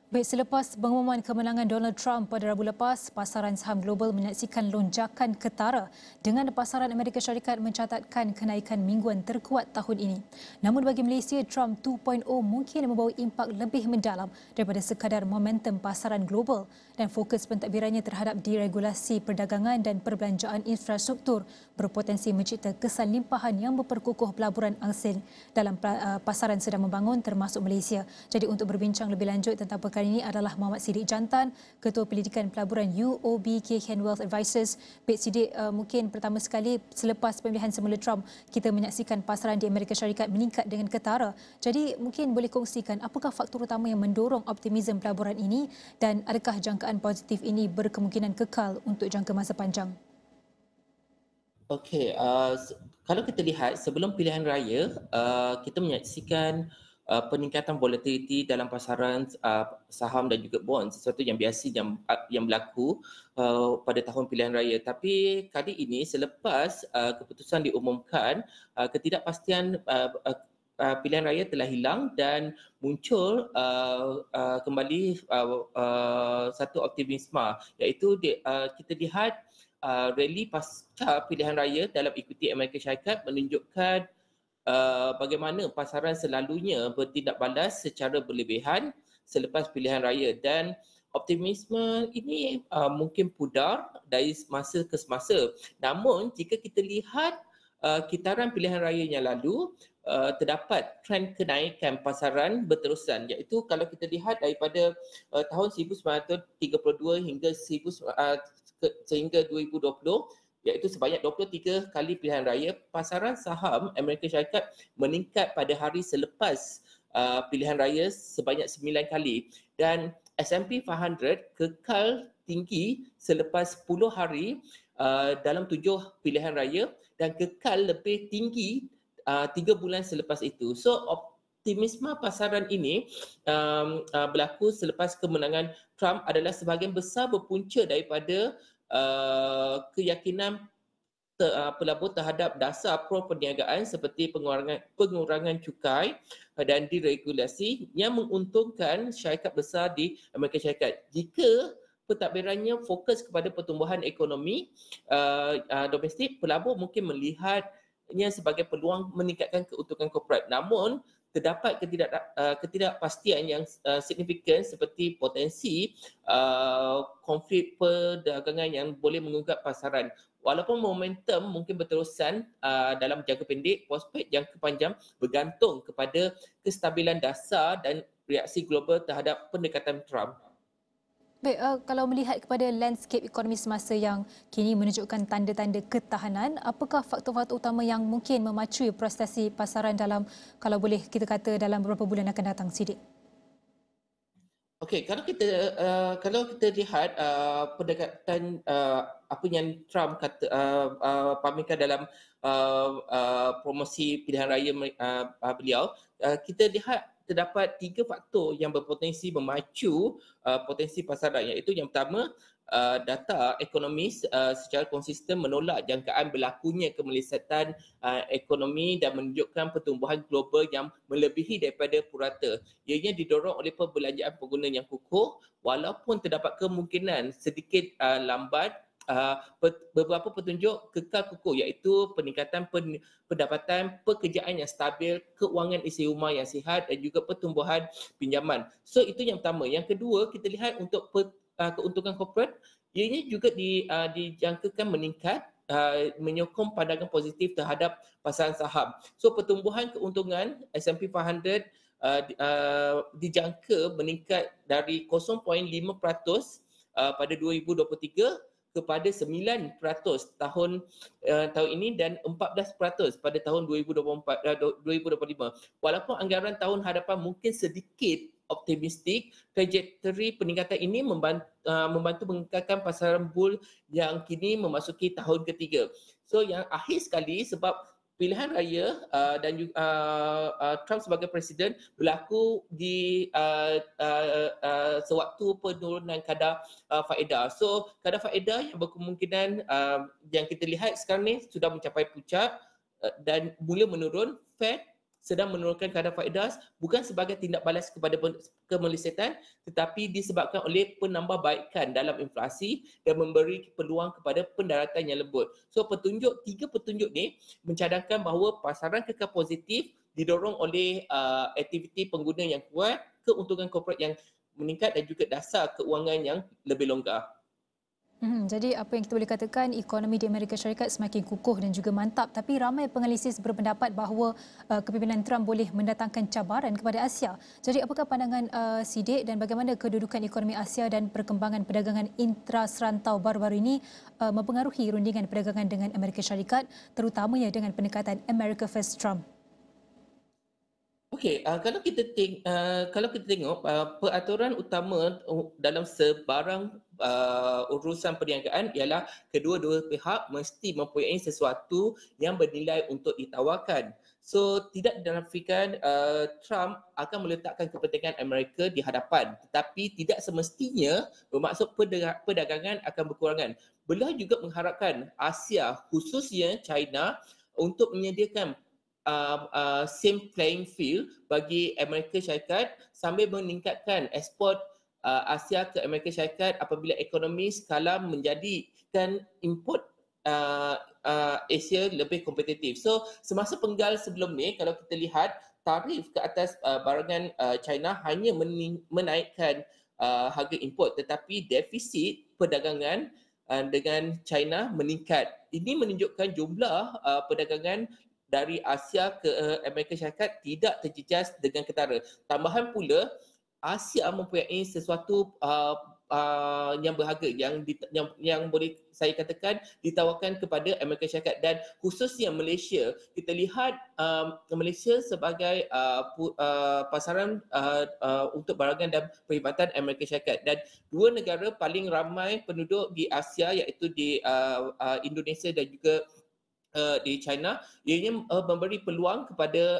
Baik, selepas pengumuman kemenangan Donald Trump pada Rabu lepas, pasaran saham global menyaksikan lonjakan ketara dengan pasaran Amerika Syarikat mencatatkan kenaikan mingguan terkuat tahun ini. Namun bagi Malaysia, Trump 2.0 mungkin membawa impak lebih mendalam daripada sekadar momentum pasaran global dan fokus pentadbirannya terhadap deregulasi perdagangan dan perbelanjaan infrastruktur berpotensi mencipta kesan limpahan yang memperkukuh pelaburan asing dalam pasaran sedang membangun termasuk Malaysia. Jadi untuk berbincang lebih lanjut tentang perkara ini adalah Muhammad Siddiq Jantan, Ketua Pendidikan Pelaburan UOB KKN Wealth Advisors. Baik Siddiq, mungkin pertama sekali selepas pemilihan semula Trump, kita menyaksikan pasaran di Amerika Syarikat meningkat dengan ketara. Jadi mungkin boleh kongsikan apakah faktor utama yang mendorong optimisme pelaburan ini dan adakah jangkaan positif ini berkemungkinan kekal untuk jangka masa panjang? Okey, kalau kita lihat sebelum pilihan raya, kita menyaksikan peningkatan volatility dalam pasaran saham dan juga bond, sesuatu yang biasa yang berlaku pada tahun pilihan raya. Tapi kali ini selepas keputusan diumumkan, ketidakpastian pilihan raya telah hilang dan muncul kembali satu optimisme, iaitu kita lihat rally pasca pilihan raya dalam ikuti Amerika Syarikat menunjukkan bagaimana pasaran selalunya bertindak balas secara berlebihan selepas pilihan raya, dan optimisme ini mungkin pudar dari masa ke semasa. Namun jika kita lihat kitaran pilihan raya yang lalu, terdapat trend kenaikan pasaran berterusan, iaitu kalau kita lihat daripada tahun 1932 sehingga 2020, iaitu sebanyak 23 kali pilihan raya, pasaran saham Amerika Syarikat meningkat pada hari selepas pilihan raya sebanyak 9 kali, dan S&P 500 kekal tinggi selepas 10 hari dalam 7 pilihan raya dan kekal lebih tinggi 3 bulan selepas itu. So optimisme pasaran ini berlaku selepas kemenangan Trump adalah sebahagian besar berpunca daripada keyakinan pelabur terhadap dasar pro perniagaan seperti pengurangan cukai dan deregulasi yang menguntungkan syarikat besar di Amerika Syarikat. Jika pentadbirannya fokus kepada pertumbuhan ekonomi domestik, pelabur mungkin melihatnya sebagai peluang meningkatkan keuntungan korporat. Namun terdapat ketidakpastian yang signifikan seperti potensi konflik perdagangan yang boleh mengungkap pasaran. Walaupun momentum mungkin berterusan dalam jangka pendek, prospek jangka panjang bergantung kepada kestabilan dasar dan reaksi global terhadap pendekatan Trump. Baik, kalau melihat kepada landscape ekonomi semasa yang kini menunjukkan tanda-tanda ketahanan, apakah faktor-faktor utama yang mungkin memacu prestasi pasaran dalam, kalau boleh kita kata, dalam beberapa bulan akan datang, Siddiq? Okey, kalau kita lihat pendekatan apa yang Trump pamerkan dalam promosi pilihan raya beliau, kita lihat terdapat 3 faktor yang berpotensi memacu potensi pasaran, iaitu yang pertama, data ekonomis secara konsisten menolak jangkaan berlakunya kemelesatan ekonomi dan menunjukkan pertumbuhan global yang melebihi daripada purata. Ianya didorong oleh perbelanjaan pengguna yang kukuh, walaupun terdapat kemungkinan sedikit lambat. Beberapa petunjuk kekal kukuh, iaitu peningkatan pendapatan pekerjaan yang stabil, keuangan isi rumah yang sihat dan juga pertumbuhan pinjaman. So itu yang pertama. Yang kedua, kita lihat untuk keuntungan korporat, ianya juga dijangkakan meningkat, menyokong pandangan positif terhadap pasaran saham. So pertumbuhan keuntungan S&P 500 dijangka meningkat dari 0.5% pada 2023 kepada 9% tahun ini dan 14% pada tahun 2025. Walaupun anggaran tahun hadapan mungkin sedikit optimistik, trajektori peningkatan ini membantu mengekalkan pasaran bull yang kini memasuki tahun ketiga. So yang akhir sekali, sebab pilihan raya dan Trump sebagai presiden berlaku di sewaktu penurunan kadar faedah. So kadar faedah yang berkemungkinan yang kita lihat sekarang ni sudah mencapai puncak dan mula menurun. Fed sedang menurunkan kadar faedah bukan sebagai tindak balas kepada kemelesetan, tetapi disebabkan oleh penambahbaikan dalam inflasi dan memberi peluang kepada pendaratan yang lembut. So tiga petunjuk ni mencadangkan bahawa pasaran kekal positif didorong oleh aktiviti pengguna yang kuat, keuntungan korporat yang meningkat dan juga dasar keuangan yang lebih longgar. Jadi apa yang kita boleh katakan, ekonomi di Amerika Syarikat semakin kukuh dan juga mantap, tapi ramai penganalisis berpendapat bahawa kepimpinan Trump boleh mendatangkan cabaran kepada Asia. Jadi apakah pandangan Sidik dan bagaimana kedudukan ekonomi Asia dan perkembangan perdagangan intraserantau baru-baru ini mempengaruhi rundingan perdagangan dengan Amerika Syarikat, terutamanya dengan pendekatan America First Trump? Okey, kalau kita tengok peraturan utama dalam sebarang urusan perniagaan ialah kedua-dua pihak mesti mempunyai sesuatu yang bernilai untuk ditawarkan. So tidak dinafikan Trump akan meletakkan kepentingan Amerika di hadapan, tetapi tidak semestinya bermaksud perdagangan akan berkurangan. Beliau juga mengharapkan Asia, khususnya China, untuk menyediakan same playing field bagi Amerika Syarikat sambil meningkatkan ekspor Asia ke Amerika Syarikat apabila ekonomi skala menjadikan import Asia lebih kompetitif. So semasa penggal sebelum ni, kalau kita lihat tarif ke atas barangan China hanya menaikkan harga import, tetapi defisit perdagangan dengan China meningkat. Ini menunjukkan jumlah perdagangan dari Asia ke Amerika Syarikat tidak terjejas dengan ketara. Tambahan pula, Asia mempunyai sesuatu yang berharga yang boleh saya katakan ditawarkan kepada Amerika Syarikat, dan khususnya Malaysia. Kita lihat Malaysia sebagai pasaran untuk barangan dan perkhidmatan Amerika Syarikat, dan dua negara paling ramai penduduk di Asia iaitu di Indonesia dan juga di China, ianya memberi peluang kepada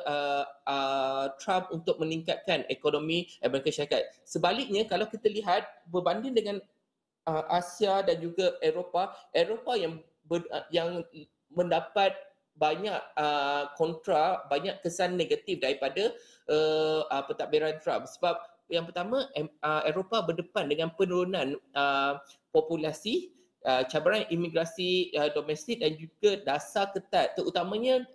Trump untuk meningkatkan ekonomi Amerika Syarikat. Sebaliknya, kalau kita lihat berbanding dengan Asia dan juga Eropah yang mendapat banyak kontra, banyak kesan negatif daripada pentadbiran Trump. Sebab yang pertama, Eropah berdepan dengan penurunan populasi, cabaran imigrasi domestik dan juga dasar ketat, terutamanya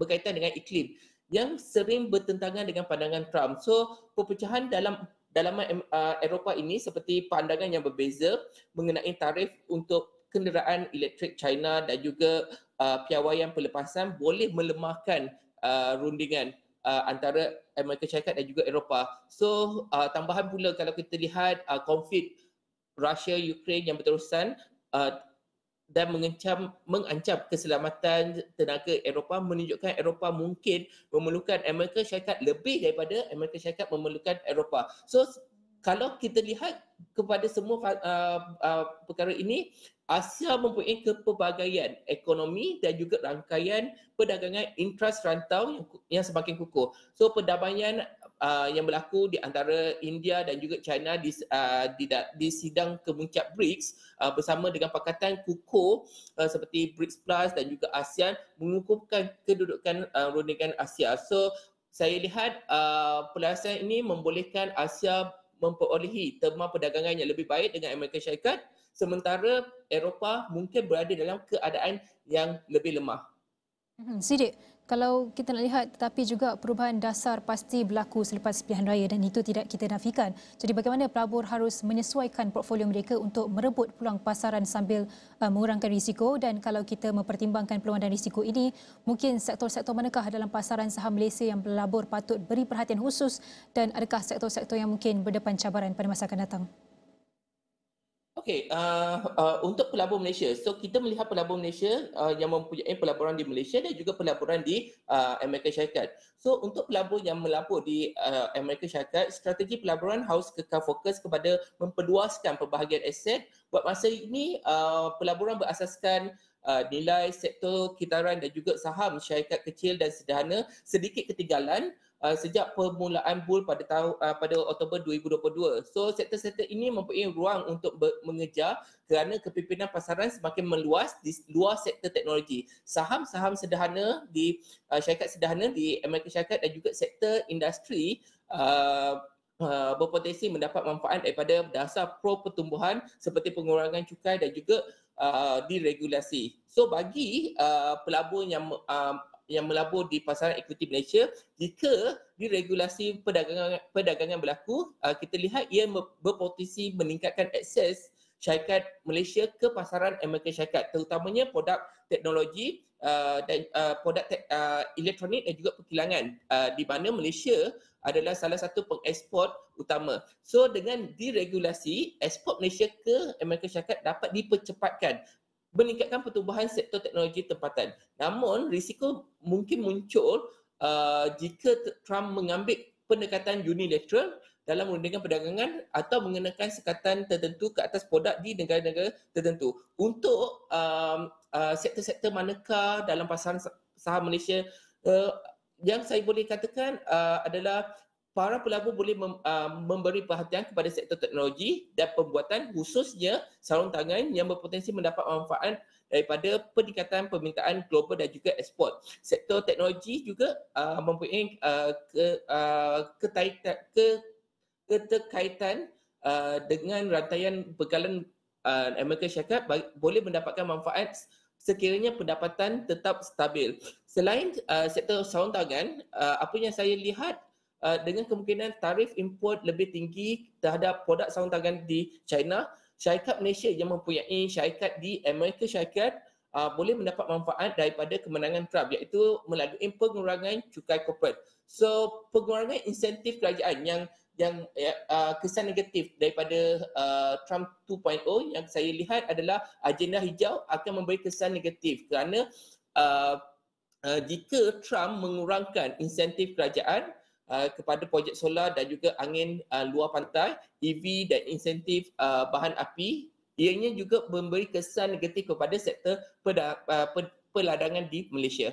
berkaitan dengan iklim yang sering bertentangan dengan pandangan Trump. So perpecahan dalam Eropah ini seperti pandangan yang berbeza mengenai tarif untuk kenderaan elektrik China dan juga piawaian pelepasan boleh melemahkan rundingan antara Amerika Syarikat dan juga Eropah. So tambahan pula, kalau kita lihat konflik Rusia-Ukraine yang berterusan dan mengancam keselamatan tenaga Eropah, menunjukkan Eropah mungkin memerlukan Amerika Syarikat lebih daripada Amerika Syarikat memerlukan Eropah. So kalau kita lihat kepada semua perkara ini, Asia mempunyai kepelbagaian ekonomi dan juga rangkaian perdagangan intraserantau yang semakin kukuh. So perdamaian yang berlaku di antara India dan juga China di sidang kemuncak BRICS bersama dengan pakatan kukuh seperti BRICS Plus dan juga ASEAN mengukuhkan kedudukan rundingan Asia. So saya lihat perlawanan ini membolehkan Asia memperolehi terma perdagangan yang lebih baik dengan Amerika Syarikat, sementara Eropah mungkin berada dalam keadaan yang lebih lemah. Sidik, kalau kita nak lihat, tetapi juga perubahan dasar pasti berlaku selepas pilihan raya dan itu tidak kita nafikan. Jadi bagaimana pelabur harus menyesuaikan portfolio mereka untuk merebut peluang pasaran sambil mengurangkan risiko, dan kalau kita mempertimbangkan peluang dan risiko ini, mungkin sektor-sektor manakah dalam pasaran saham Malaysia yang pelabur patut beri perhatian khusus, dan adakah sektor-sektor yang mungkin berdepan cabaran pada masa akan datang? Okey, untuk pelabur Malaysia, so kita melihat pelabur Malaysia yang mempunyai pelaburan di Malaysia dan juga pelaburan di Amerika Syarikat. So untuk pelabur yang melabur di Amerika Syarikat, strategi pelaburan harus kekal fokus kepada memperluaskan pembahagian aset. Buat masa ini, pelaburan berasaskan nilai sektor kitaran dan juga saham syarikat kecil dan sederhana sedikit ketinggalan sejak permulaan bull pada Oktober 2022. So sektor-sektor ini mempunyai ruang untuk mengejar kerana kepimpinan pasaran semakin meluas di luar sektor teknologi. Saham-saham sederhana di syarikat sederhana di Amerika Syarikat dan juga sektor industri berpotensi mendapat manfaat daripada dasar pro pertumbuhan seperti pengurangan cukai dan juga diregulasi. So bagi pelabur yang melabur di pasaran equity Malaysia, jika diregulasi perdagangan berlaku, kita lihat ia berpotensi meningkatkan akses syarikat Malaysia ke pasaran Amerika Syarikat, terutamanya produk teknologi dan produk elektronik dan juga perkilangan, di mana Malaysia adalah salah satu pengeksport utama. So dengan diregulasi, ekspor Malaysia ke Amerika Syarikat dapat dipercepatkan, meningkatkan pertumbuhan sektor teknologi tempatan. Namun risiko mungkin muncul jika Trump mengambil pendekatan unilateral dalam merundingkan perdagangan atau mengenakan sekatan tertentu ke atas produk di negara-negara tertentu. Untuk sektor-sektor manakah dalam pasaran saham Malaysia yang saya boleh katakan adalah para pelabur boleh memberi perhatian kepada sektor teknologi dan pembuatan, khususnya sarung tangan yang berpotensi mendapat manfaat daripada peningkatan permintaan global dan juga ekspor. Sektor teknologi juga mempunyai keterkaitan dengan rantaian bekalan Amerika Syarikat, boleh mendapatkan manfaat sekiranya pendapatan tetap stabil. Selain sektor sarung tangan, apa yang saya lihat dengan kemungkinan tarif import lebih tinggi terhadap produk sarung tangan di China, syarikat Malaysia yang mempunyai syarikat di Amerika Syarikat boleh mendapat manfaat daripada kemenangan Trump, iaitu melalui pengurangan cukai korporat. So pengurangan insentif kerajaan yang kesan negatif daripada Trump 2.0 yang saya lihat adalah agenda hijau akan memberi kesan negatif kerana jika Trump mengurangkan insentif kerajaan kepada projek solar dan juga angin luar pantai, EV dan insentif bahan api, ianya juga memberi kesan negatif kepada sektor perladangan di Malaysia.